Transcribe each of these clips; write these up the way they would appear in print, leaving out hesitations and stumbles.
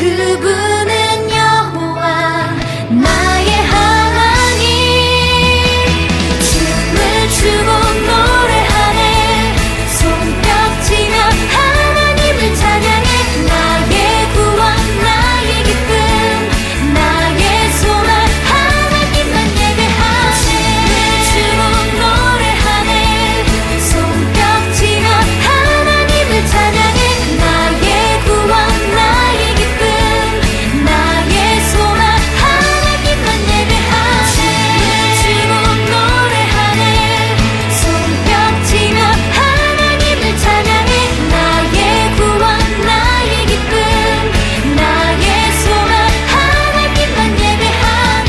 그분은 여호와 나의 하나님. 춤을 추고 노래하네. 손뼉치며 하나님을 찬양해. 나의 구원 나의 기쁨 나의 소망 하나님만 예배하네. 춤을 추고 노래하네. 손뼉치며 하나님을 찬양해. 나의 구원 나의 기쁨 나의 소망 하나님만 예배하네. 춤을 추고 노래하네. 손뼉치며 하나님을 찬양해. 나의 구원 나의 기쁨 나의 소망 하나님만 예배하네.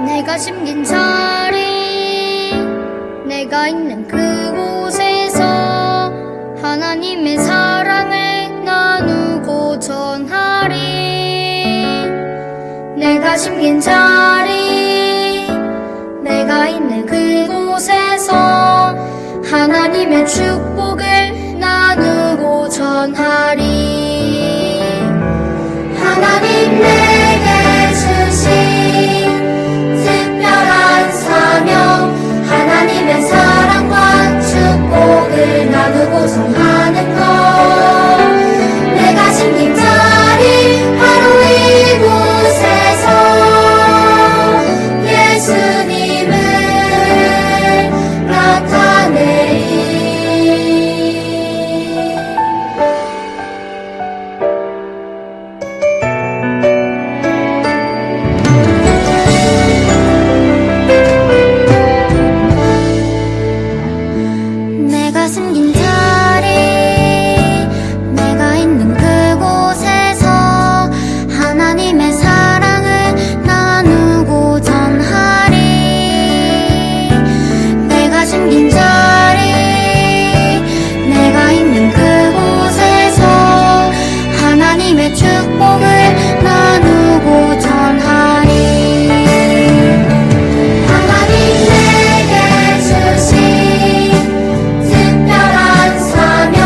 내가 심긴 자리 내가 있는 그곳에서 하나님의 사랑을 나누고 전하리. 내가 심긴 자리 내가 있는 그곳에서 하나님의 축복을 나누고 전하리. 하나님 내게 주신 특별한 사명 하나님의 사랑과 축복을 나누고 전하는 것. 내가 심긴 자리 바로 이곳에서 예수님을 나타내리. 내가 숨긴 자리 내가 있는 그곳에서 하나님의 사랑을 나누고 전하리. 내가 숨긴 자리 내가 있는 그곳에서 하나님의 축복을 나누고 전하리. 하나님 내게 주신 특별한 사명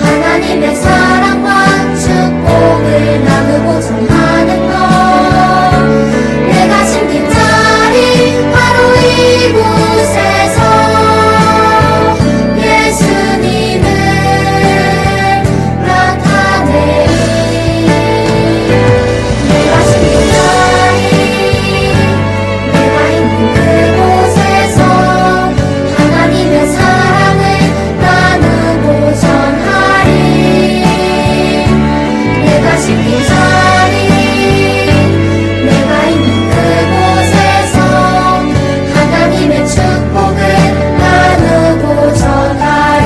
하나님의 사랑과 축복을 나누고 전하는 것. 내가 심긴 자리 바로 이곳에서 예수님을 나타내리. 내가 심긴 자리 내가 있는 그곳에서 하나님의 사랑을 나누고 전하리. 내가 심긴 자리 내가 있는 그곳에서 하나님의 축복을 나누고 전하리.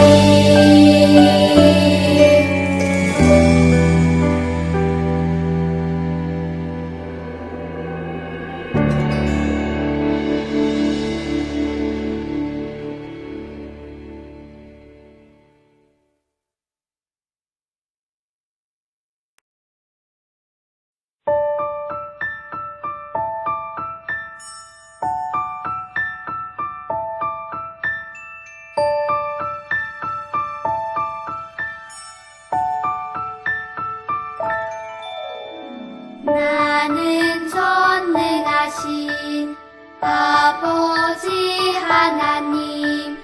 나는 전능하신 아버지 하나님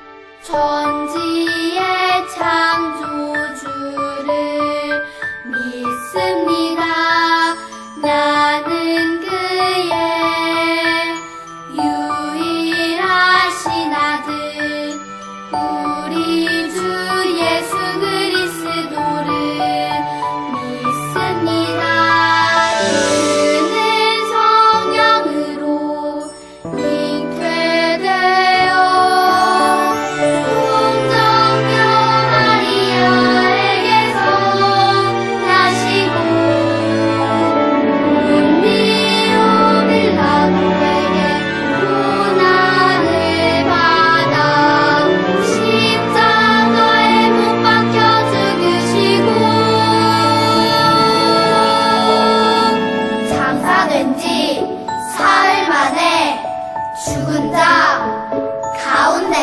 천지의 창조주를 믿습니다. 나는 그의 유일하신 아들 우리 주 예수 그리스도를 믿습니다. 그는 성령으로 잉태되어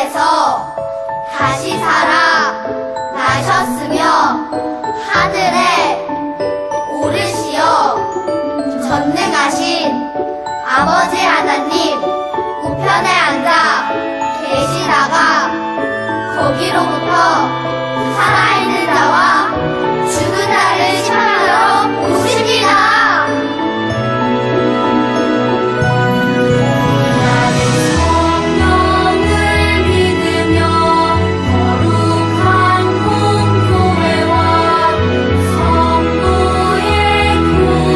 죽음에서 다시 살아 나셨으며 하늘에 오르시어 전능하신 아버지 하나님 우편에 앉아 계시다가 거기로부터 살아있는 자와 죽은 자를 심판하러 오십니다. 성령을 믿으며 거룩한 공교회와 성도의 교제와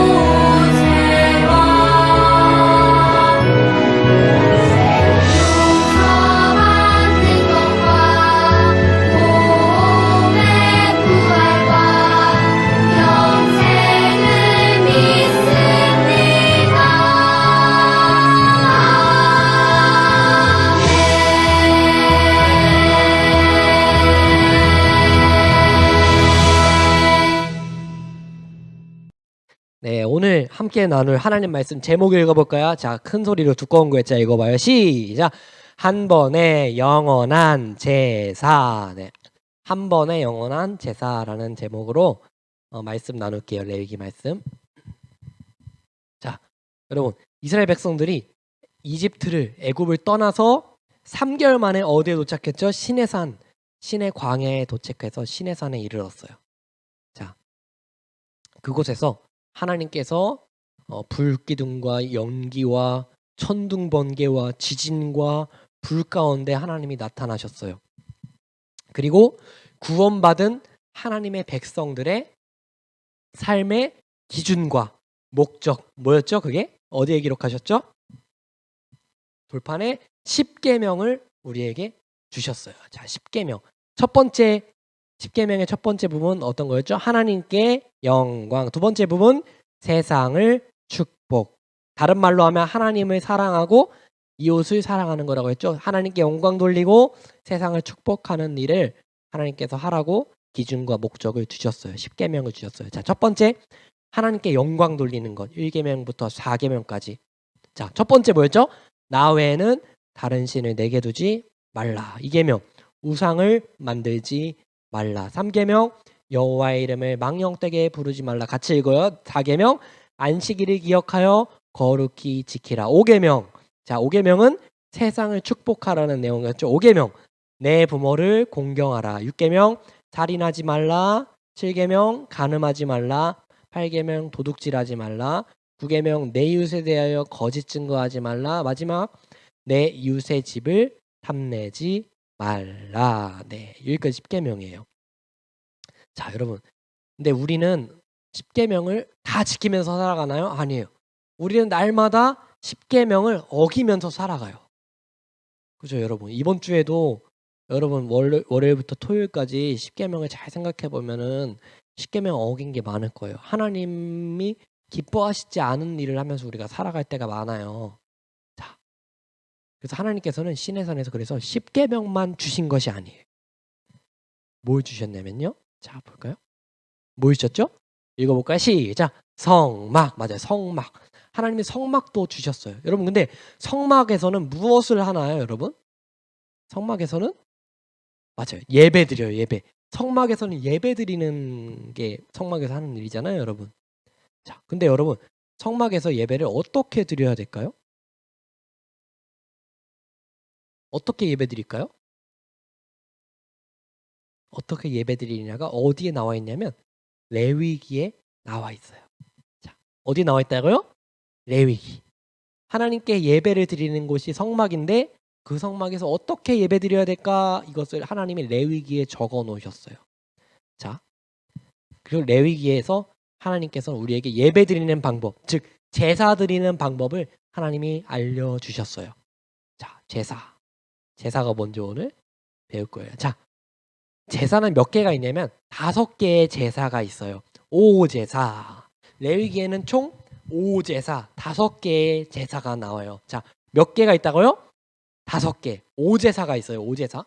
생명서 받는 것과 몸의 부활과 영생을 믿습니다. 네, 오늘 함께 나눌 하나님 말씀 제목 읽어볼까요? 자, 큰 소리로 두꺼운 글자 읽어봐요. 시작! 한 번의 영원한 제사. 네, 한 번의 영원한 제사라는 제목으로 말씀 나눌게요. 레위기 말씀. 자, 여러분, 이스라엘 백성들이 이집트를 애굽을 떠나서 3개월 만에 어디에 도착했죠? 시내산, 시내 광야에 도착해서 시내산에 이르렀어요. 자, 그곳에서 하나님께서 불기둥과 연기와 천둥 번개와 지진과 불 가운데 하나님이 나타나셨어요. 그리고 구원받은 하나님의 백성들의 삶의 기준과 목적 뭐였죠? 그게 어디에 기록하셨죠? 돌판에 10계명을 우리에게 주셨어요. 자, 10계명. 첫 번째 10계명의 첫 번째 부분 어떤 거였죠? 하나님께 영광. 두 번째 부분 세상을 축복. 다른 말로 하면 하나님을 사랑하고 이웃을 사랑하는 거라고 했죠. 하나님께 영광 돌리고 세상을 축복하는 일을 하나님께서 하라고 기준과 목적을 주셨어요. 10계명을 주셨어요. 자, 첫 번째 하나님께 영광 돌리는 것. 1계명부터 4계명까지. 자, 첫 번째 뭐였죠? 나 외에는 다른 신을 내게 두지 말라. 2계명 우상을 만들지 말라. 3계명 여호와의 이름을 망령되게 부르지 말라. 같이 읽어요. 4계명 안식일을 기억하여 거룩히 지키라. 5계명 자, 5계명은 세상을 축복하라는 내용이었죠. 5계명 내 부모를 공경하라. 6계명 살인하지 말라. 7계명 간음하지 말라. 8계명 도둑질하지 말라. 9계명 내 이웃에 대하여 거짓 증거하지 말라. 마지막 내 이웃의 집을 탐내지 말라. 네, 여기까지 10계명이에요. 자, 여러분, 근데 우리는 10계명을 다 지키면서 살아가나요? 아니에요. 우리는 날마다 10계명을 어기면서 살아가요. 그죠, 여러분? 이번 주에도 여러분 월요일부터 토요일까지 10계명을 잘 생각해 보면은 10계명 어긴 게 많을 거예요. 하나님이 기뻐하시지 않은 일을 하면서 우리가 살아갈 때가 많아요. 자, 그래서 하나님께서는 시내산에서 그래서 10계명만 주신 것이 아니에요. 뭘 주셨냐면요. 자, 볼까요? 뭘 주셨죠? 읽어볼까요? 시작! 성막. 맞아요. 성막. 하나님이 성막도 주셨어요. 여러분, 근데 성막에서는 무엇을 하나요, 여러분? 성막에서는 맞아요. 예배 드려요. 예배. 성막에서는 예배 드리는 게 성막에서 하는 일이잖아요, 여러분. 자, 근데 여러분, 성막에서 예배를 어떻게 드려야 될까요? 어떻게 예배 드릴까요? 어떻게 예배 드리냐가 어디에 나와 있냐면 레위기에 나와 있어요. 자, 어디에 나와 있다고요? 레위기. 하나님께 예배를 드리는 곳이 성막인데 그 성막에서 어떻게 예배 드려야 될까? 이것을 하나님이 레위기에 적어 놓으셨어요. 자, 그리고 레위기에서 하나님께서는 우리에게 예배 드리는 방법, 즉 제사 드리는 방법을 하나님이 알려주셨어요. 자, 제사가 뭔지 오늘 배울 거예요. 자, 제사는 몇 개가 있냐면 5개의 제사가 있어요. 오제사. 레위기에는 총 5제사, 5개의 제사가 나와요. 자, 몇 개가 있다고요? 5개. 5제사가 있어요. 5제사.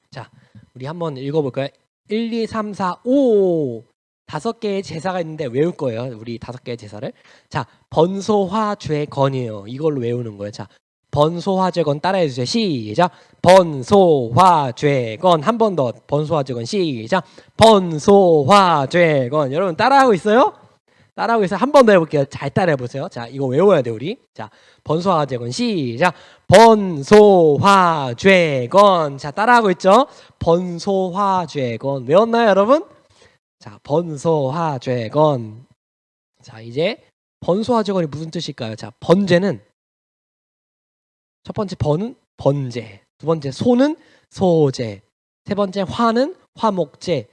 자, 우리 한번 읽어볼까요? 1, 2, 3, 4, 5. 5개의 제사가 있는데 외울 거예요. 우리 5개의 제사를. 자, 번소화 죄건이에요. 이걸로 외우는 거예요. 자, 번소화죄건 따라해 주세요. 시작. 번소화죄건. 한 번 더. 번소화죄건. 시작. 번소화죄건. 여러분 따라하고 있어요? 따라하고 있어요. 한 번 더 해볼게요. 잘 따라해 보세요. 자, 이거 외워야 돼 우리. 자, 번소화죄건. 시작. 번소화죄건. 자, 따라하고 있죠? 번소화죄건. 외웠나요, 여러분? 자, 번소화죄건. 자, 이제 번소화죄건이 무슨 뜻일까요? 자, 번제는 첫 번째 번은 번제, 두 번째 소는 소제, 세 번째 화는 화목제,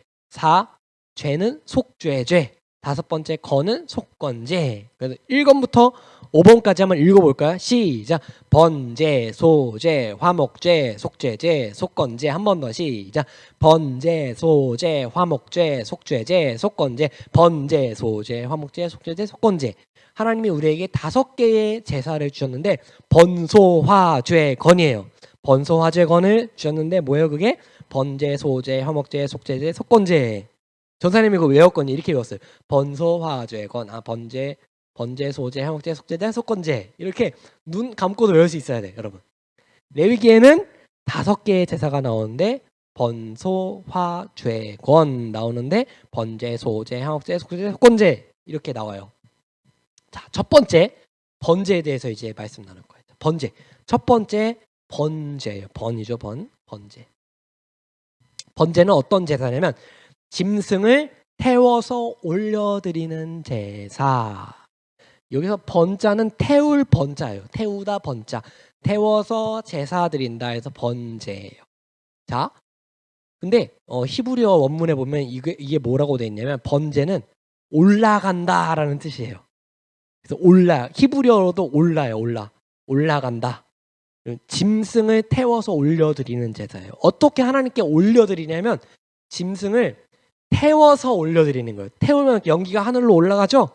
죄는 속죄죄, 다섯 번째 건은 속건제. 그래서 1번부터 5번까지 한번 읽어볼까요? 시작. 번제, 소제, 화목제, 속죄제, 속건제. 한 번 더 시작. 번제, 소제, 화목제, 속죄제, 속건제. 번제, 소제, 화목제, 속죄제, 속건제. 하나님이 우리에게 5개의 제사를 주셨는데 번소화죄건이에요. 번소화죄건을 주셨는데 뭐예요 그게? 번제, 소제, 화목제, 속죄제, 속건제. 전사님이 이거 외웠거든요. 이렇게 외웠어요. 번소화죄건, 번제, 소제, 화목제, 속죄제, 속건제. 이렇게 눈 감고도 외울 수 있어야 돼, 여러분. 레위기에는 5개의 제사가 나오는데 번소화죄건 나오는데 번제, 소제, 화목제, 속죄제, 속건제 이렇게 나와요. 자, 첫 번째 번제에 대해서 이제 말씀 나눌 거예요. 번제. 첫 번째 번제예요. 번이죠, 번제. 번제는 어떤 제사냐면 짐승을 태워서 올려드리는 제사. 여기서 번자는 태울 번자예요. 태우다 번자. 태워서 제사 드린다 해서 번제예요. 자, 근데 히브리어 원문에 보면 이게 뭐라고 돼 있냐면 번제는 올라간다라는 뜻이에요. 그래서 히브리어로도 올라요. 올라간다. 짐승을 태워서 올려드리는 제사예요. 어떻게 하나님께 올려드리냐면 짐승을 태워서 올려드리는 거예요. 태우면 연기가 하늘로 올라가죠?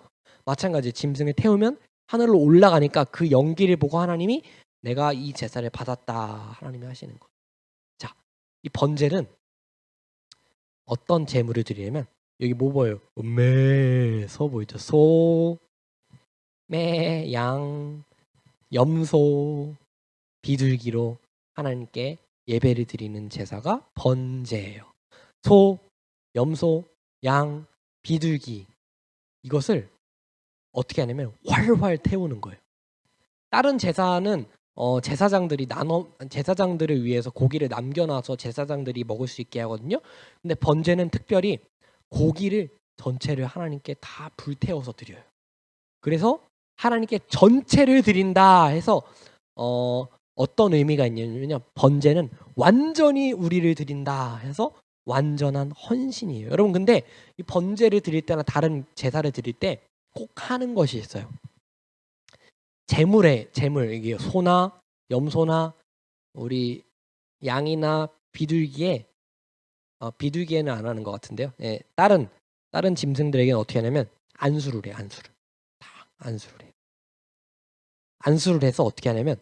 마찬가지 짐승을 태우면 하늘로 올라가니까 그 연기를 보고 하나님이 내가 이 제사를 받았다 하나님이 하시는 거예요. 자, 이 번제는 어떤 제물을 드리냐면 여기 뭐 보여요? 소 보이죠? 소, 매, 양, 염소, 비둘기로 하나님께 예배를 드리는 제사가 번제예요. 소, 염소, 양, 비둘기 이것을 어떻게 하냐면 활활 태우는 거예요. 다른 제사는 제사장들을 위해서 고기를 남겨놔서 제사장들이 먹을 수 있게 하거든요. 근데 번제는 특별히 고기를 전체를 하나님께 다 불태워서 드려요. 그래서 하나님께 전체를 드린다 해서 어떤 의미가 있냐면 번제는 완전히 우리를 드린다 해서 완전한 헌신이에요. 여러분 근데 이 번제를 드릴 때나 다른 제사를 드릴 때 꼭 하는 것이 있어요. 제물 이게 소나 염소나 우리 양이나 비둘기에 비둘기에는 안 하는 것 같은데요. 예, 다른 짐승들에게는 어떻게 하냐면 안수를 해요. 안수를 해요. 안수를 해서 어떻게 하냐면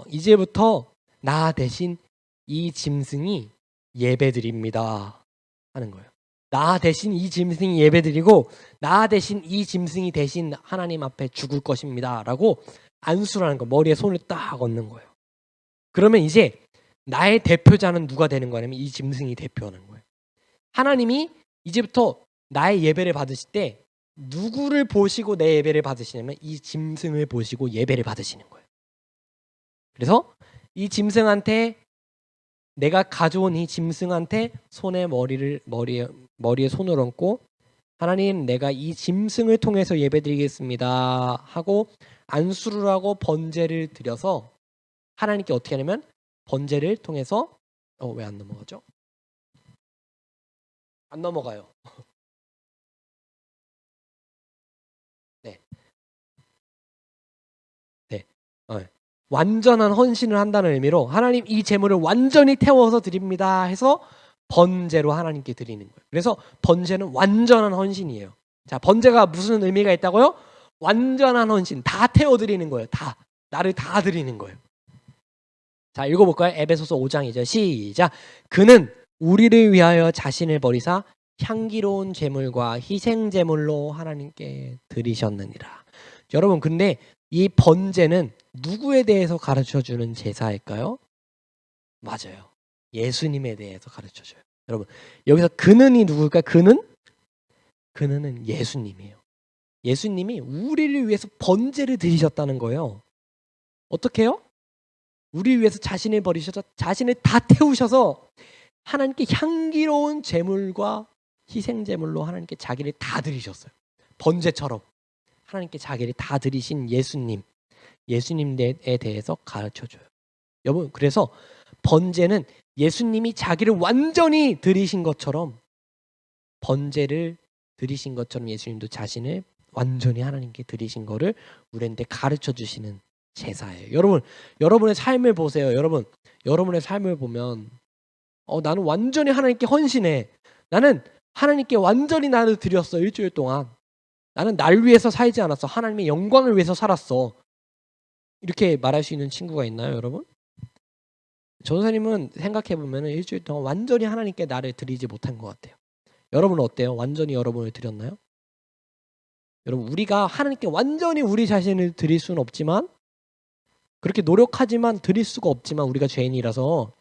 이제부터 나 대신 이 짐승이 예배드립니다 하는 거예요. 나 대신 이 짐승이 예배드리고 나 대신 이 짐승이 대신 하나님 앞에 죽을 것입니다 라고 안수라는 거, 머리에 손을 딱 얹는 거예요. 그러면 이제 나의 대표자는 누가 되는 거냐면 이 짐승이 대표하는 거예요. 하나님이 이제부터 나의 예배를 받으실 때 누구를 보시고 내 예배를 받으시냐면 이 짐승을 보시고 예배를 받으시는 거예요. 그래서 이 짐승한테 내가 가져온 이 짐승한테 머리에 손을 얹고 하나님 내가 이 짐승을 통해서 예배드리겠습니다 하고 안수를 하고 번제를 드려서 하나님께 어떻게 하냐면 번제를 통해서 왜 안 넘어가죠? 안 넘어가요. 네. 완전한 헌신을 한다는 의미로 하나님 이 제물을 완전히 태워서 드립니다 해서 번제로 하나님께 드리는 거예요. 그래서 번제는 완전한 헌신이에요. 자, 번제가 무슨 의미가 있다고요? 완전한 헌신, 다 태워드리는 거예요. 나를 다 드리는 거예요. 자, 읽어볼까요? 에베소서 5장이죠. 시작. 그는 우리를 위하여 자신을 버리사 향기로운 제물과 희생 제물로 하나님께 드리셨느니라. 여러분 근데 이 번제는 누구에 대해서 가르쳐주는 제사일까요? 맞아요. 예수님에 대해서 가르쳐줘요. 여러분 여기서 그는이 누굴까? 그는은 예수님이에요. 예수님이 우리를 위해서 번제를 드리셨다는 거예요. 어떻게 해요? 우리를 위해서 자신을 버리셔서 자신을 다 태우셔서 하나님께 향기로운 제물과 희생제물로 하나님께 자기를 다 드리셨어요. 번제처럼 하나님께 자기를 다 드리신 예수님에 대해서 가르쳐줘요. 여러분 그래서 번제는 예수님이 자기를 완전히 드리신 것처럼 번제를 드리신 것처럼 예수님도 자신을 완전히 하나님께 드리신 거를 우리한테 가르쳐 주시는 제사예요. 여러분의 삶을 보세요. 여러분의 삶을 보면 나는 완전히 하나님께 헌신해. 나는 하나님께 완전히 나를 드렸어. 일주일 동안. 나는 날 위해서 살지 않았어. 하나님의 영광을 위해서 살았어. 이렇게 말할 수 있는 친구가 있나요, 여러분? 전도사님은 생각해 보면 일주일 동안 완전히 하나님께 나를 드리지 못한 것 같아요. 여러분은 어때요? 완전히 여러분을 드렸나요? 여러분 우리가 하나님께 완전히 우리 자신을 드릴 수는 없지만 그렇게 노력하지만 드릴 수가 없지만 우리가 죄인이라서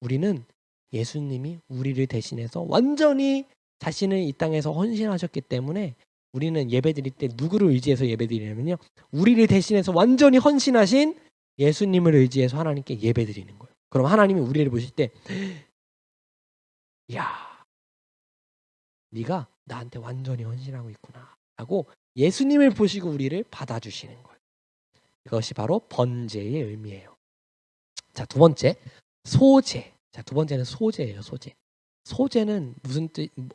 우리는 예수님이 우리를 대신해서 완전히 자신을 이 땅에서 헌신하셨기 때문에 우리는 예배드릴 때 누구를 의지해서 예배드리냐면요. 우리를 대신해서 완전히 헌신하신 예수님을 의지해서 하나님께 예배드리는 거예요. 그럼 하나님이 우리를 보실 때 야, 네가 나한테 완전히 헌신하고 있구나 하고 예수님을 보시고 우리를 받아주시는 거예요. 이것이 바로 번제의 의미예요. 자, 두 번째 소제. 자, 두 번째는 소제예요. 소제. 소제는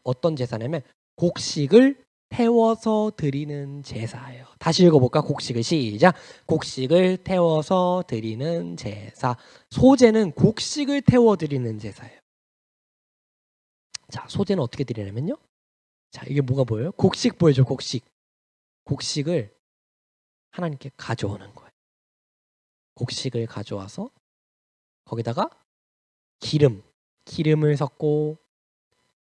어떤 제사냐면 곡식을 태워서 드리는 제사예요. 다시 읽어볼까? 곡식을 시작. 곡식을 태워서 드리는 제사. 소제는 곡식을 태워 드리는 제사예요. 자, 소제는 어떻게 드리냐면요. 자, 이게 뭐가 보여요? 곡식 보여줘. 곡식을 하나님께 가져오는 거예요. 곡식을 가져와서 거기다가 기름을 섞고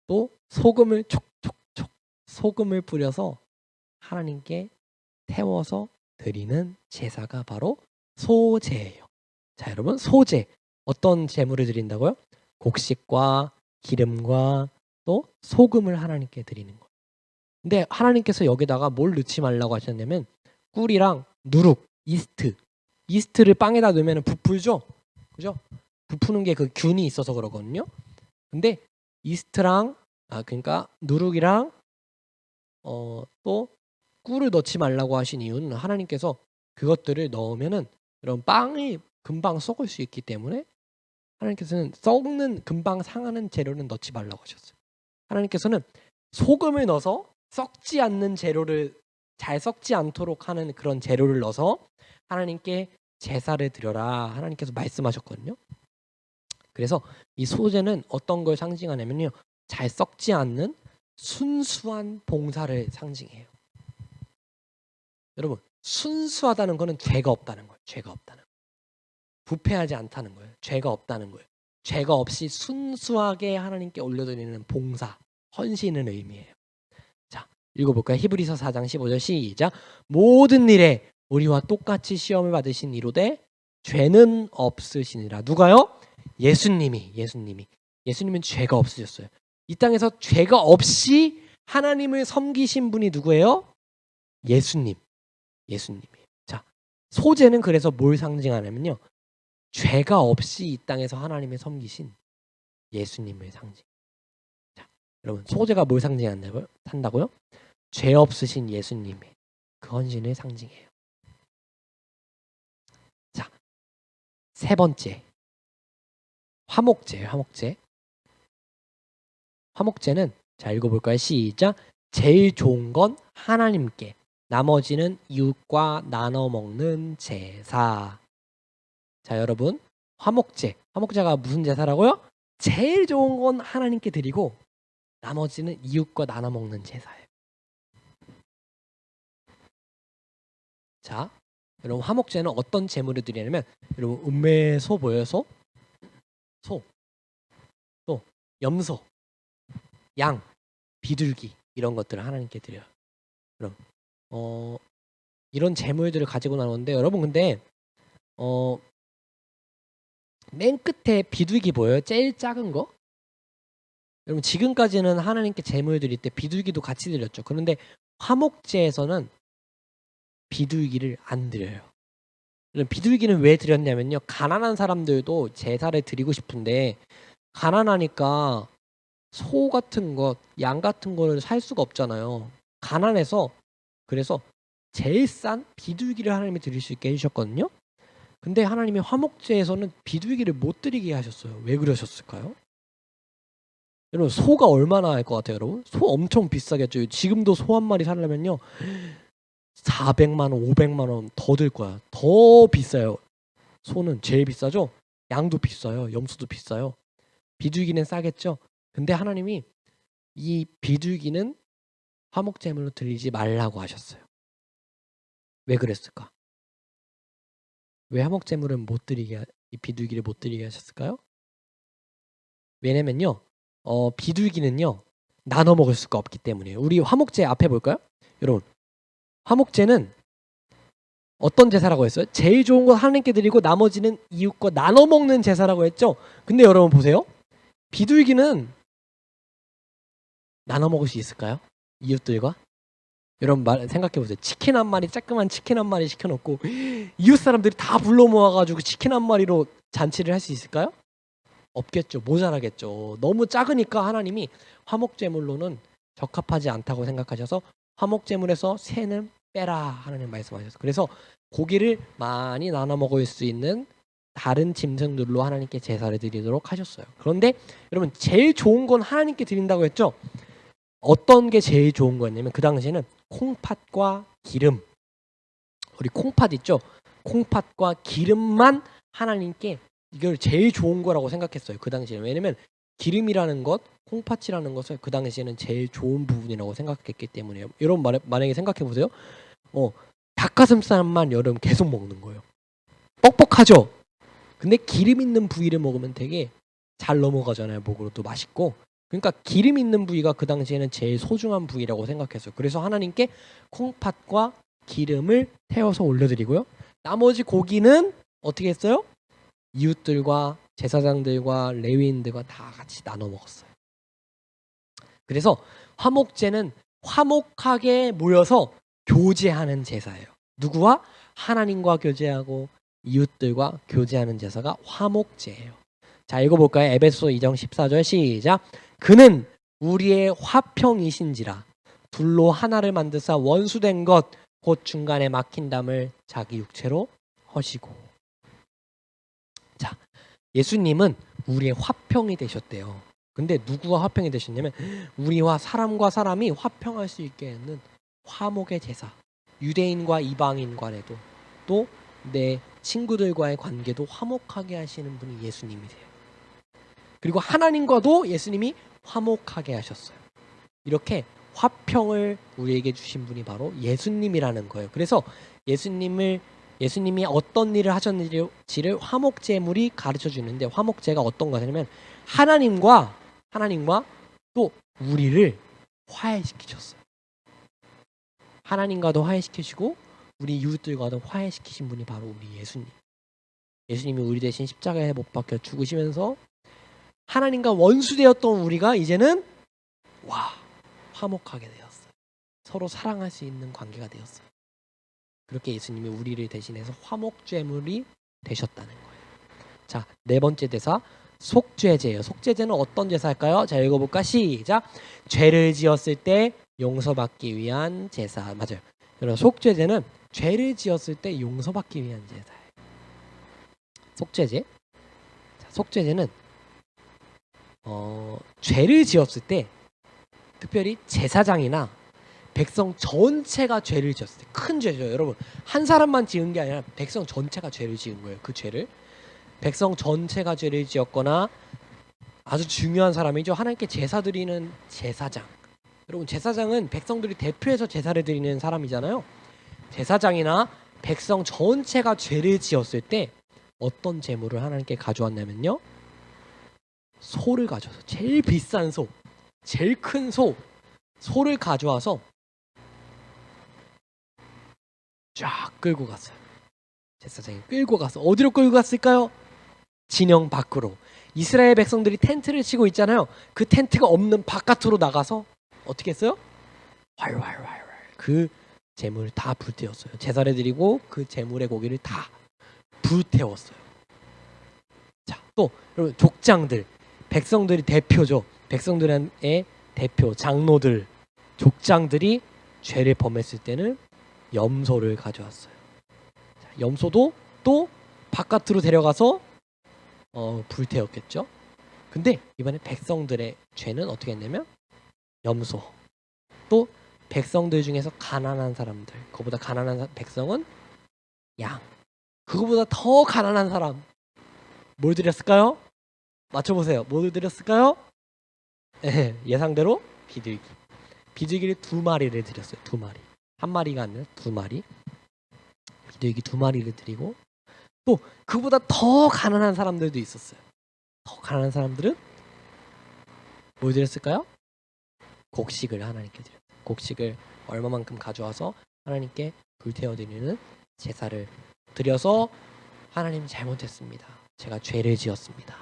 또 소금을 촉촉촉 소금을 뿌려서 하나님께 태워서 드리는 제사가 바로 소제예요. 자, 여러분 소제 어떤 제물을 드린다고요? 곡식과 기름과 또 소금을 하나님께 드리는 거예요. 근데 하나님께서 여기다가 뭘 넣지 말라고 하셨냐면 꿀이랑 누룩, 이스트를 빵에다 넣으면 부풀죠? 그죠? 부푸는 게 그 균이 있어서 그러거든요. 근데 이스트랑 그러니까 누룩이랑 또 꿀을 넣지 말라고 하신 이유는 하나님께서 그것들을 넣으면은 그런 빵이 금방 썩을 수 있기 때문에 하나님께서는 금방 상하는 재료는 넣지 말라고 하셨어요. 하나님께서는 소금을 넣어서 썩지 않는 재료를 잘 썩지 않도록 하는 그런 재료를 넣어서 하나님께 제사를 드려라 하나님께서 말씀하셨거든요. 그래서 이 소제는 어떤 걸 상징하냐면요. 잘 썩지 않는 순수한 봉사를 상징해요. 여러분 순수하다는 거는 죄가 없다는 거예요. 죄가 없다는 거예요. 부패하지 않다는 거예요. 죄가 없다는 거예요. 죄가 없이 순수하게 하나님께 올려드리는 봉사, 헌신의 의미예요. 자, 읽어볼까요? 히브리서 4장 15절 시작. 모든 일에 우리와 똑같이 시험을 받으신 이로되 죄는 없으시니라. 누가요? 예수님은 죄가 없으셨어요. 이 땅에서 죄가 없이 하나님을 섬기신 분이 누구예요? 예수님이에요. 자, 소제는 그래서 뭘 상징하냐면요. 죄가 없이 이 땅에서 하나님을 섬기신 예수님을 상징. 자, 여러분 소제가 뭘 상징한다고요? 죄 없으신 예수님의 그 헌신을 상징해요. 자, 세 번째 화목제예요. 화목제는 자 읽어볼까요? 시작. 제일 좋은 건 하나님께, 나머지는 이웃과 나눠 먹는 제사. 자, 여러분 화목제가 무슨 제사라고요? 제일 좋은 건 하나님께 드리고 나머지는 이웃과 나눠 먹는 제사예요. 자, 여러분 화목제는 어떤 제물을 드리냐면 여러분 음매소 보여요? 소, 또 염소, 양, 비둘기 이런 것들을 하나님께 드려요. 그럼 이런 재물들을 가지고 나오는데 여러분 근데 맨 끝에 비둘기 보여요? 제일 작은 거? 여러분 지금까지는 하나님께 재물 드릴 때 비둘기도 같이 드렸죠. 그런데 화목제에서는 비둘기를 안 드려요. 비둘기는 왜 드렸냐면요. 가난한 사람들도 제사를 드리고 싶은데 가난하니까 소 같은 것, 양 같은 거를 살 수가 없잖아요. 가난해서 그래서 제일 싼 비둘기를 하나님이 드릴 수 있게 해주셨거든요. 근데 하나님이 화목제에서는 비둘기를 못 드리게 하셨어요. 왜 그러셨을까요? 여러분 소가 얼마나 할 것 같아요, 여러분? 소 엄청 비싸겠죠. 지금도 소 한 마리 살려면요 400만 원, 500만 원 더 들 거야. 더 비싸요. 소는 제일 비싸죠. 양도 비싸요. 염소도 비싸요. 비둘기는 싸겠죠. 근데 하나님이 이 비둘기는 화목제물로 드리지 말라고 하셨어요. 왜 그랬을까? 왜 화목제물은 못 드리게 이 비둘기를 못 드리게 하셨을까요? 왜냐면요. 비둘기는요. 나눠 먹을 수가 없기 때문이에요. 우리 화목제 앞에 볼까요? 여러분. 화목제는 어떤 제사라고 했어요? 제일 좋은 거 하나님께 드리고 나머지는 이웃과 나눠 먹는 제사라고 했죠. 근데 여러분 보세요. 비둘기는 나눠 먹을 수 있을까요? 이웃들과? 여러분 생각해 보세요. 치킨 한 마리, 조그만 치킨 한 마리 시켜놓고 이웃 사람들이 다 불러 모아가지고 치킨 한 마리로 잔치를 할 수 있을까요? 없겠죠. 모자라겠죠. 너무 작으니까 하나님이 화목제물로는 적합하지 않다고 생각하셔서 화목제물에서 새는 빼라 하나님 말씀하셨어요. 그래서 고기를 많이 나눠 먹을 수 있는 다른 짐승들로 하나님께 제사를 드리도록 하셨어요. 그런데 여러분 제일 좋은 건 하나님께 드린다고 했죠. 어떤 게 제일 좋은 거였냐면 그 당시에는 콩팥과 기름, 우리 콩팥 있죠? 콩팥과 기름만 하나님께 이걸 제일 좋은 거라고 생각했어요. 그 당시에는. 왜냐면 기름이라는 것, 콩팥이라는 것을 그 당시에는 제일 좋은 부분이라고 생각했기 때문이에요. 여러분 만약에 생각해 보세요. 닭가슴살만 여러분 계속 먹는 거예요. 뻑뻑하죠? 근데 기름 있는 부위를 먹으면 되게 잘 넘어가잖아요. 목으로도 맛있고. 그러니까 기름 있는 부위가 그 당시에는 제일 소중한 부위라고 생각했어요. 그래서 하나님께 콩팥과 기름을 태워서 올려드리고요. 나머지 고기는 어떻게 했어요? 이웃들과 제사장들과 레위인들과 다 같이 나눠 먹었어요. 그래서 화목제는 화목하게 모여서 교제하는 제사예요. 누구와? 하나님과 교제하고 이웃들과 교제하는 제사가 화목제예요. 자, 읽어볼까요? 에베소 2장 14절 시작. 그는 우리의 화평이신지라 둘로 하나를 만드사 원수된 것 곧 중간에 막힌 담을 자기 육체로 허시고. 자, 예수님은 우리의 화평이 되셨대요. 근데 누구와 화평이 되셨냐면 우리와 사람과 사람이 화평할 수 있게 하는 화목의 제사. 유대인과 이방인 간에도 또 내 친구들과의 관계도 화목하게 하시는 분이 예수님이세요. 그리고 하나님과도 예수님이 화목하게 하셨어요. 이렇게 화평을 우리에게 주신 분이 바로 예수님이라는 거예요. 그래서 예수님이 어떤 일을 하셨는지를 화목제물이 가르쳐 주는데 화목제가 어떤 거냐면 하나님과 또 우리를 화해시키셨어요. 하나님과도 화해시키시고 우리 이웃들과도 화해시키신 분이 바로 우리 예수님. 예수님이 우리 대신 십자가에 못 박혀 죽으시면서 하나님과 원수되었던 우리가 이제는 화목하게 되었어요. 서로 사랑할 수 있는 관계가 되었어요. 그렇게 예수님이 우리를 대신해서 화목제물이 되셨다는 거예요. 자, 네 번째 대사 속죄제예요. 속죄제는 어떤 제사일까요? 자, 읽어볼까? 시작. 죄를 지었을 때 용서받기 위한 제사. 맞아요. 여러분 속죄제는 죄를 지었을 때 용서받기 위한 제사예요. 속죄제. 자, 속죄제는 죄를 지었을 때 특별히 제사장이나 백성 전체가 죄를 지었을 때 큰 죄죠. 여러분 한 사람만 지은 게 아니라 백성 전체가 죄를 지은 거예요. 그 죄를 백성 전체가 죄를 지었거나 아주 중요한 사람이죠. 하나님께 제사 드리는 제사장. 여러분 제사장은 백성들이 대표해서 제사를 드리는 사람이잖아요. 제사장이나 백성 전체가 죄를 지었을 때 어떤 제물을 하나님께 가져왔냐면요. 소를 가져와서 제일 비싼 소, 제일 큰 소를 가져와서 쫙 끌고 갔어요. 제사장이 끌고 가서 어디로 끌고 갔을까요? 진영 밖으로. 이스라엘 백성들이 텐트를 치고 있잖아요. 그 텐트가 없는 바깥으로 나가서 어떻게 했어요? 활활활활 그 재물 다 불태웠어요. 제사를 드리고 그 재물의 고기를 다 불태웠어요. 자, 또 여러분 족장들, 백성들이 대표죠. 백성들의 대표 장로들, 족장들이 죄를 범했을 때는 염소를 가져왔어요. 자, 염소도 또 바깥으로 데려가서 불태웠겠죠. 근데 이번에 백성들의 죄는 어떻게 했냐면 염소, 또 백성들 중에서 가난한 사람들, 그거보다 가난한 백성은 양, 그거보다 더 가난한 사람 뭘 드렸을까요? 맞춰보세요. 뭘 드렸을까요? 예상대로 비둘기. 비둘기를 2마리를 드렸어요. 2마리. 한 마리가 아니라 2마리. 비둘기 2마리를 드리고, 또 그보다 더 가난한 사람들도 있었어요. 더 가난한 사람들은 뭘 드렸을까요? 곡식을 하나님께 드렸어요. 곡식을 얼마만큼 가져와서 하나님께 불태워 드리는 제사를 드려서 하나님 잘못했습니다. 제가 죄를 지었습니다.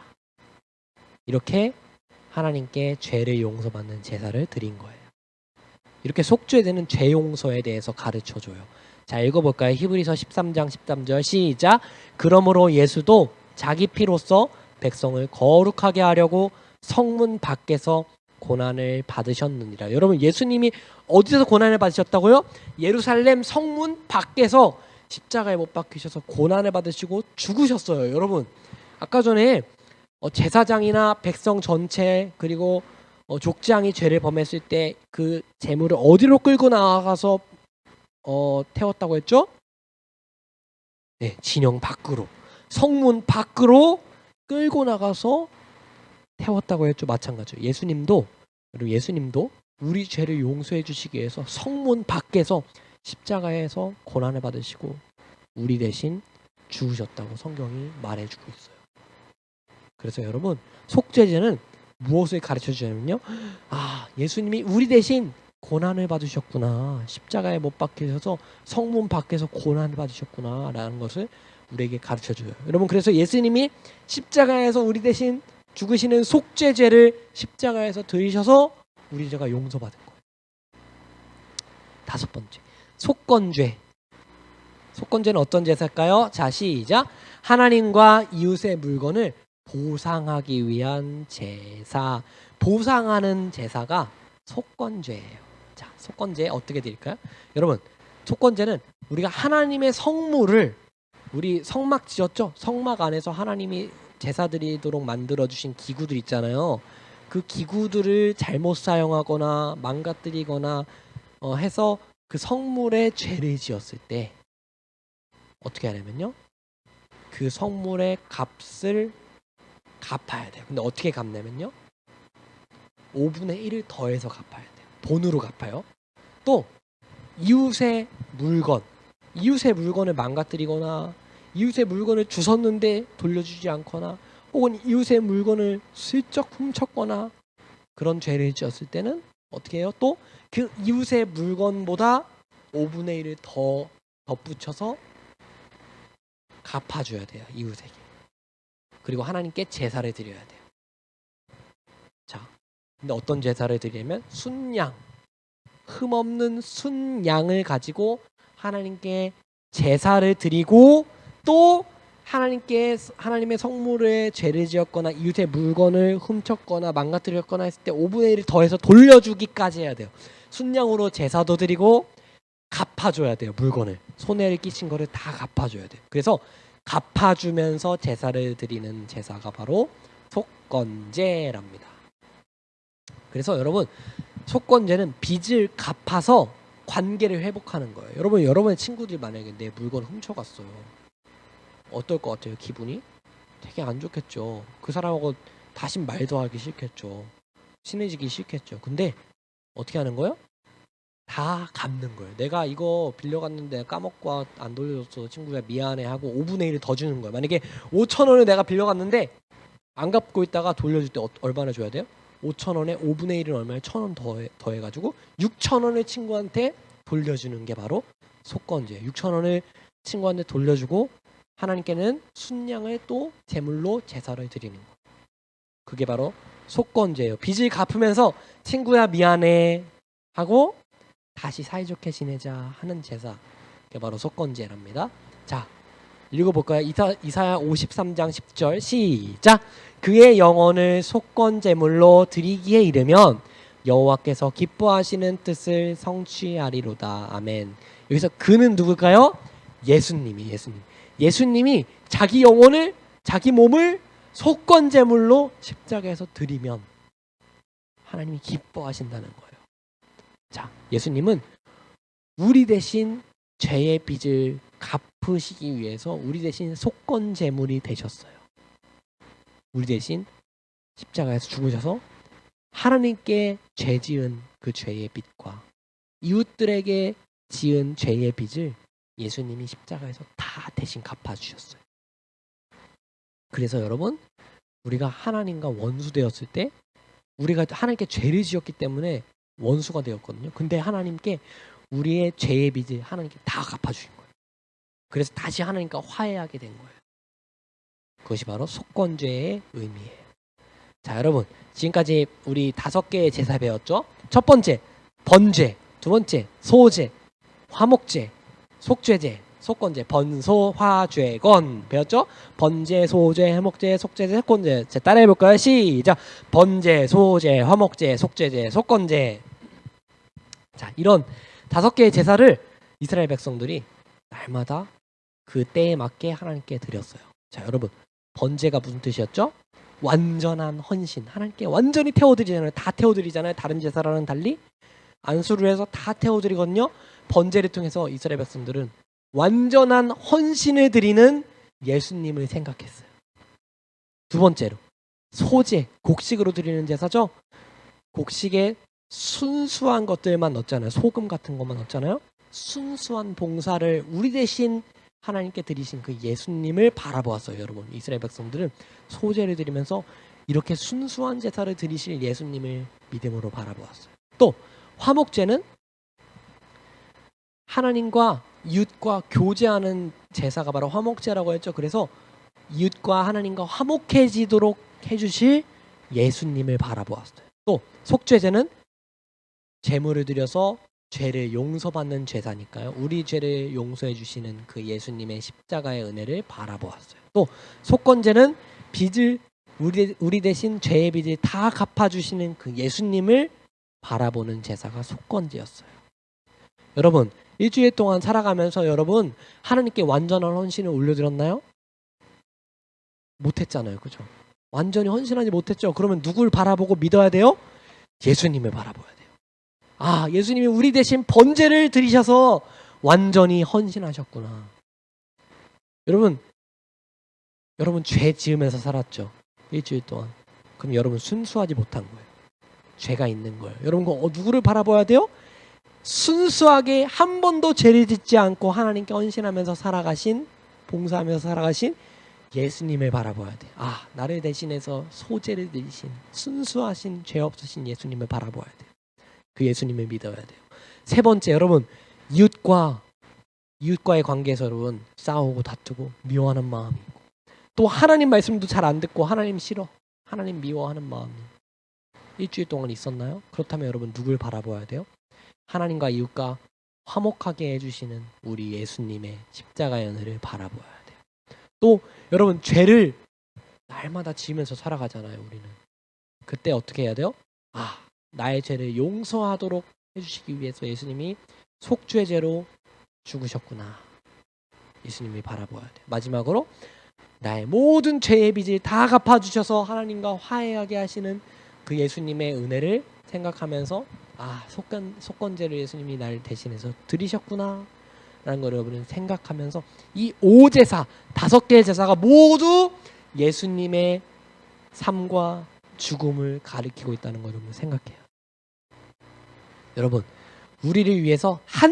이렇게 하나님께 죄를 용서받는 제사를 드린 거예요. 이렇게 속죄되는 죄 용서에 대해서 가르쳐줘요. 자, 읽어볼까요? 히브리서 13장 13절 시작. 그러므로 예수도 자기 피로써 백성을 거룩하게 하려고 성문 밖에서 고난을 받으셨느니라. 여러분, 예수님이 어디서 고난을 받으셨다고요? 예루살렘 성문 밖에서 십자가에 못 박히셔서 고난을 받으시고 죽으셨어요. 여러분, 아까 전에 제사장이나 백성 전체 그리고 족장이 죄를 범했을 때 그 재물을 어디로 끌고 나가서 태웠다고 했죠? 네, 진영 밖으로, 성문 밖으로 끌고 나가서 태웠다고 했죠. 마찬가지로 예수님도 우리 죄를 용서해 주시기 위해서 성문 밖에서 십자가에서 고난을 받으시고 우리 대신 죽으셨다고 성경이 말해주고 있어요. 그래서 여러분, 속죄제는 무엇을 가르쳐 주냐면요, 예수님이 우리 대신 고난을 받으셨구나, 십자가에 못 박히셔서 성문 밖에서 고난을 받으셨구나 라는 것을 우리에게 가르쳐 줘요. 여러분, 그래서 예수님이 십자가에서 우리 대신 죽으시는 속죄죄를 십자가에서 드리셔서 우리 죄가 용서받은 거예요. 5번째, 속건죄. 속건죄는 어떤 제사일까요? 자, 시작. 하나님과 이웃의 물건을 보상하기 위한 제사. 보상하는 제사가 속건죄예요. 자, 속건죄 어떻게 드릴까요? 여러분, 속건죄는 우리가 하나님의 성물을, 우리 성막 지었죠? 성막 안에서 하나님이 제사 드리도록 만들어 주신 기구들 있잖아요. 그 기구들을 잘못 사용하거나 망가뜨리거나 해서 그 성물에 죄를 지었을 때 어떻게 하냐면요, 그 성물의 값을 갚아야 돼요. 근데 어떻게 갚냐면요, 5분의 1을 더해서 갚아야 돼요. 돈으로 갚아요. 또 이웃의 물건을 망가뜨리거나 이웃의 물건을 주웠는데 돌려주지 않거나 혹은 이웃의 물건을 슬쩍 훔쳤거나 그런 죄를 지었을 때는 어떻게 해요? 또 그 이웃의 물건보다 5분의 1을 더 덧붙여서 갚아줘야 돼요, 이웃에게. 그리고 하나님께 제사를 드려야 돼요. 자, 근데 어떤 제사를 드리냐면 순양, 흠없는 순양을 가지고 하나님께 제사를 드리고, 또 하나님의 성물에 죄를 지었거나 이웃의 물건을 훔쳤거나 망가뜨렸거나 했을 때 5분의 1을 더해서 돌려주기까지 해야 돼요. 순양으로 제사도 드리고 갚아줘야 돼요. 물건을, 손해를 끼친 거를 다 갚아줘야 돼요. 그래서 갚아주면서 제사를 드리는 제사가 바로 속건제랍니다. 그래서 여러분, 속건제는 빚을 갚아서 관계를 회복하는 거예요. 여러분, 여러분의 친구들이 만약에 내 물건을 훔쳐갔어요. 어떨 것 같아요? 기분이 되게 안 좋겠죠. 그 사람하고 다시 말도 하기 싫겠죠. 친해지기 싫겠죠. 근데 어떻게 하는 거예요? 다 갚는 거예요. 내가 이거 빌려갔는데 까먹고 안 돌려줬어, 친구야 미안해 하고 5분의 1을 더 주는 거예요. 만약에 5,000원을 내가 빌려갔는데 안 갚고 있다가 돌려줄 때 얼마나 줘야 돼요? 5,000원에 5분의 1은 얼마에 1,000원 더해가지고 6,000원을 친구한테 돌려주는 게 바로 속건제. 6,000원을 친구한테 돌려주고 하나님께는 순양을 또 제물로 제사를 드리는 거. 그게 바로 속건제예요. 빚을 갚으면서 친구야 미안해 하고 다시 사이좋게 지내자 하는 제사. 그게 바로 속건제랍니다. 자, 읽어볼까요? 이사야 53장 10절 시작. 그의 영혼을 속건제물로 드리기에 이르면 여호와께서 기뻐하시는 뜻을 성취하리로다. 아멘. 여기서 그는 누굴까요? 예수님이 자기 영혼을, 자기 몸을 속건제물로 십자가에서 드리면 하나님이 기뻐하신다는 거예요. 자, 예수님은 우리 대신 죄의 빚을 갚으시기 위해서 우리 대신 속건제물이 되셨어요. 우리 대신 십자가에서 죽으셔서 하나님께 죄 지은 그 죄의 빚과 이웃들에게 지은 죄의 빚을 예수님이 십자가에서 다 대신 갚아주셨어요. 그래서 여러분, 우리가 하나님과 원수 되었을 때 우리가 하나님께 죄를 지었기 때문에 원수가 되었거든요. 근데 하나님께 우리의 죄의 빚을 하나님께 다 갚아주신 거예요. 그래서 다시 하나님과 화해하게 된 거예요. 그것이 바로 속건죄의 의미예요. 자, 여러분, 지금까지 우리 5개의 제사 배웠죠? 첫 번째, 번죄. 두 번째, 소제, 화목제, 속죄제, 속건제, 번소, 화죄, 건 배웠죠? 번제, 소제, 화목제, 속죄제, 속건제. 자, 따라해볼까요? 시작! 번제, 소제, 화목제, 속죄제, 속건제. 자, 이런 5개의 제사를 이스라엘 백성들이 날마다 그 때에 맞게 하나님께 드렸어요. 자, 여러분, 번제가 무슨 뜻이었죠? 완전한 헌신. 하나님께 완전히 태워드리잖아요. 다 태워드리잖아요. 다른 제사랑은 달리 안수를 해서 다 태워드리거든요. 번제를 통해서 이스라엘 백성들은 완전한 헌신을 드리는 예수님을 생각했어요. 두 번째로 소제, 곡식으로 드리는 제사죠. 곡식에 순수한 것들만 넣었잖아요. 소금 같은 것만 넣었잖아요. 순수한 봉사를 우리 대신 하나님께 드리신 그 예수님을 바라보았어요. 여러분, 이스라엘 백성들은 소제를 드리면서 이렇게 순수한 제사를 드리실 예수님을 믿음으로 바라보았어요. 또 화목제는 하나님과 이웃과 교제하는 제사가 바로 화목제라고 했죠. 그래서 이웃과 하나님과 화목해지도록 해주실 예수님을 바라보았어요. 또 속죄제는 제물을 드려서 죄를 용서받는 제사니까요. 우리 죄를 용서해 주시는 그 예수님의 십자가의 은혜를 바라보았어요. 또 속건제는 빚을 우리 대신 죄의 빚을 다 갚아주시는 그 예수님을 바라보는 제사가 속건제였어요. 여러분, 일주일 동안 살아가면서 여러분 하나님께 완전한 헌신을 올려드렸나요? 못했잖아요. 그죠? 완전히 헌신하지 못했죠. 그러면 누굴 바라보고 믿어야 돼요? 예수님을 바라봐야 돼요. 아, 예수님이 우리 대신 번제를 드리셔서 완전히 헌신하셨구나. 여러분 죄 지으면서 살았죠. 일주일 동안. 그럼 여러분 순수하지 못한 거예요. 죄가 있는 거예요. 여러분 누구를 바라봐야 돼요? 순수하게 한 번도 죄를 짓지 않고 하나님께 헌신하면서 살아가신, 봉사하면서 살아가신 예수님을 바라봐야 돼요. 아, 나를 대신해서 소제를 드리신 순수하신 죄 없으신 예수님을 바라봐야 돼요. 그 예수님을 믿어야 돼요. 세 번째, 여러분 이웃과의 관계에서 여러분 싸우고 다투고 미워하는 마음이 있고, 또 하나님 말씀도 잘 안 듣고 하나님 싫어, 하나님 미워하는 마음이 일주일 동안 있었나요? 그렇다면 여러분 누굴 바라봐야 돼요? 하나님과 이웃과 화목하게 해주시는 우리 예수님의 십자가의 은혜를 바라봐야 돼요. 또 여러분 죄를 날마다 지으면서 살아가잖아요. 우리는 그때 어떻게 해야 돼요? 아, 나의 죄를 용서하도록 해주시기 위해서 예수님이 속죄제로 죽으셨구나. 예수님이 바라봐야 돼요. 마지막으로 나의 모든 죄의 빚을 다 갚아주셔서 하나님과 화해하게 하시는 그 예수님의 은혜를 생각하면서 아, 속건제를 예수님이 날 대신해서 드리셨구나 라는 걸 여러분은 생각하면서 이 5제사, 5개의 제사가 모두 예수님의 삶과 죽음을 가리키고 있다는 걸 여러분 생각해요. 여러분, 우리를 위해서 단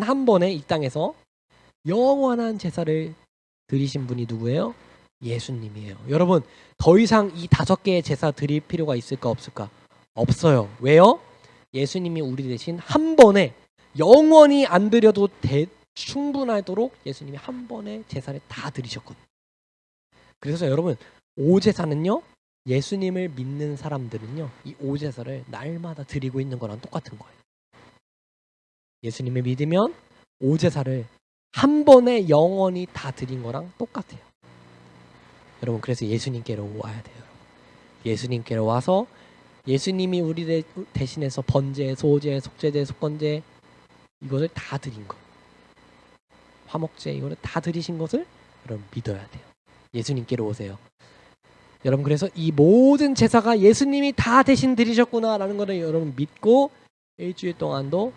한 번에 이 땅에서 영원한 제사를 드리신 분이 누구예요? 예수님이에요. 여러분, 더 이상 이 5개의 제사 드릴 필요가 있을까 없을까? 없어요. 왜요? 예수님이 우리 대신 한 번에 영원히 안 드려도 충분하도록 예수님이 한 번에 제사를 다 드리셨거든요. 그래서 여러분 오제사는요, 예수님을 믿는 사람들은요 이 오제사를 날마다 드리고 있는 거랑 똑같은 거예요. 예수님을 믿으면 오제사를 한 번에 영원히 다 드린 거랑 똑같아요. 여러분 그래서 예수님께로 와야 돼요. 예수님께로 와서 예수님이 우리 대신해서 번제, 소제, 속죄제, 속건제 이것을 다 드린 거, 화목제 이거를 다 드리신 것을 여러분 믿어야 돼요. 예수님께로 오세요. 여러분 그래서 이 모든 제사가 예수님이 다 대신 드리셨구나라는 것을 여러분 믿고 일주일 동안도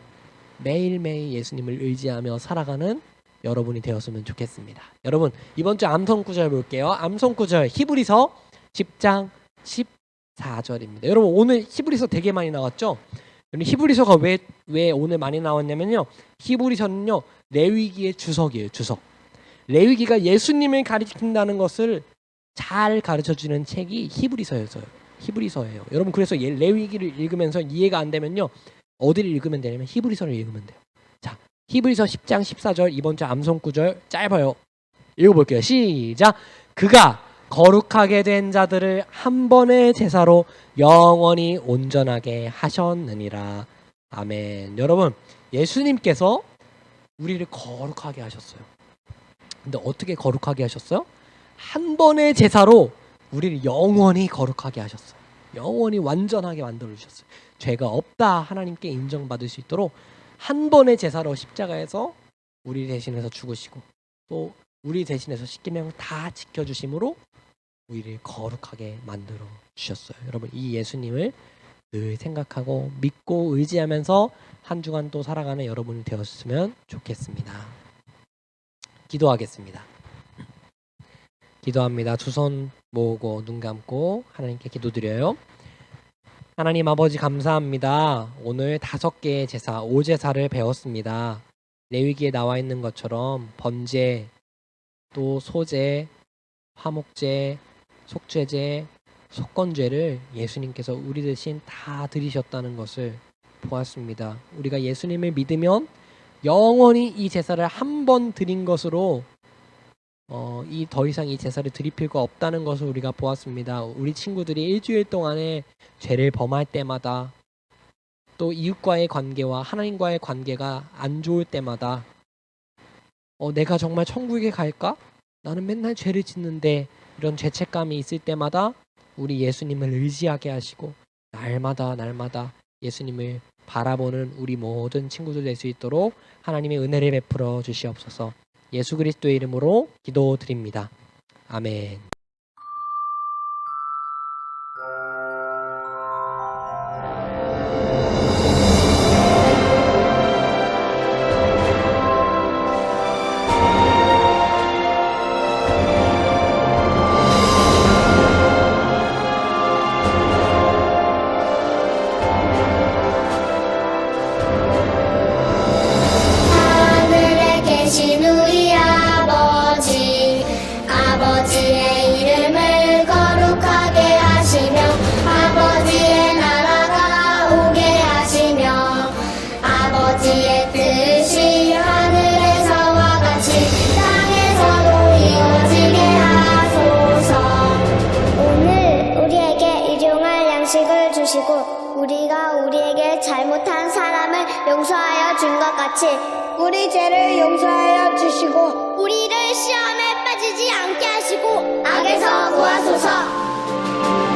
매일매일 예수님을 의지하며 살아가는 여러분이 되었으면 좋겠습니다. 여러분 이번 주 암송 구절 볼게요. 암송 구절 히브리서 10장 14절입니다. 여러분 오늘 히브리서 되게 많이 나왔죠? 히브리서가 왜 오늘 많이 나왔냐면요, 히브리서는요 레위기의 주석이에요. 주석. 레위기가 예수님을 가리킨다는 것을 잘 가르쳐주는 책이 히브리서예요. 여러분 그래서 레위기를 읽으면서 이해가 안 되면요 어디를 읽으면 되냐면 히브리서를 읽으면 돼요. 자, 히브리서 10장 14절 이번 주 암송 구절 짧아요. 읽어볼게요. 시작. 그가 거룩하게 된 자들을 한 번의 제사로 영원히 온전하게 하셨느니라. 아멘. 여러분 예수님께서 우리를 거룩하게 하셨어요. 근데 어떻게 거룩하게 하셨어요? 한 번의 제사로 우리를 영원히 거룩하게 하셨어요. 영원히 완전하게 만들어 주셨어요. 죄가 없다 하나님께 인정받을 수 있도록 한 번의 제사로 십자가에서 우리 대신해서 죽으시고 또 우리 대신해서 십계명 다 지켜주심으로 우리를 거룩하게 만들어 주셨어요. 여러분 이 예수님을 늘 생각하고 믿고 의지하면서 한 주간 또 살아가는 여러분이 되었으면 좋겠습니다. 기도하겠습니다. 기도합니다. 두 손 모으고 눈 감고 하나님께 기도드려요. 하나님 아버지 감사합니다. 오늘 5개의 제사, 오제사를 배웠습니다. 레위기에 나와 있는 것처럼 번제, 또 소제, 화목제, 속죄제, 속건제를 예수님께서 우리 대신 다 드리셨다는 것을 보았습니다. 우리가 예수님을 믿으면 영원히 이 제사를 한 번 드린 것으로 더 이상 이 제사를 드릴 필요가 없다는 것을 우리가 보았습니다. 우리 친구들이 일주일 동안에 죄를 범할 때마다 또 이웃과의 관계와 하나님과의 관계가 안 좋을 때마다 내가 정말 천국에 갈까? 나는 맨날 죄를 짓는데 이런 죄책감이 있을 때마다 우리 예수님을 의지하게 하시고 날마다 예수님을 바라보는 우리 모든 친구들 될 수 있도록 하나님의 은혜를 베풀어 주시옵소서. 예수 그리스도의 이름으로 기도드립니다. 아멘. 하늘에 계신 우리 아버지, 아버지의 이름을 거룩하게 하시며 아버지의 나라가 오게 하시며 아버지의 뜻이 하늘에서와 같이 땅에서도 이루어지게 하소서. 오늘 우리에게 일용할 양식을 주시고 우리가 우리에게 잘못한 사람을 용서하여 준 것 같이 우리 죄를 용서하여 주시고 우리를 시험에 빠지지 않게 하시고 악에서 구하소서.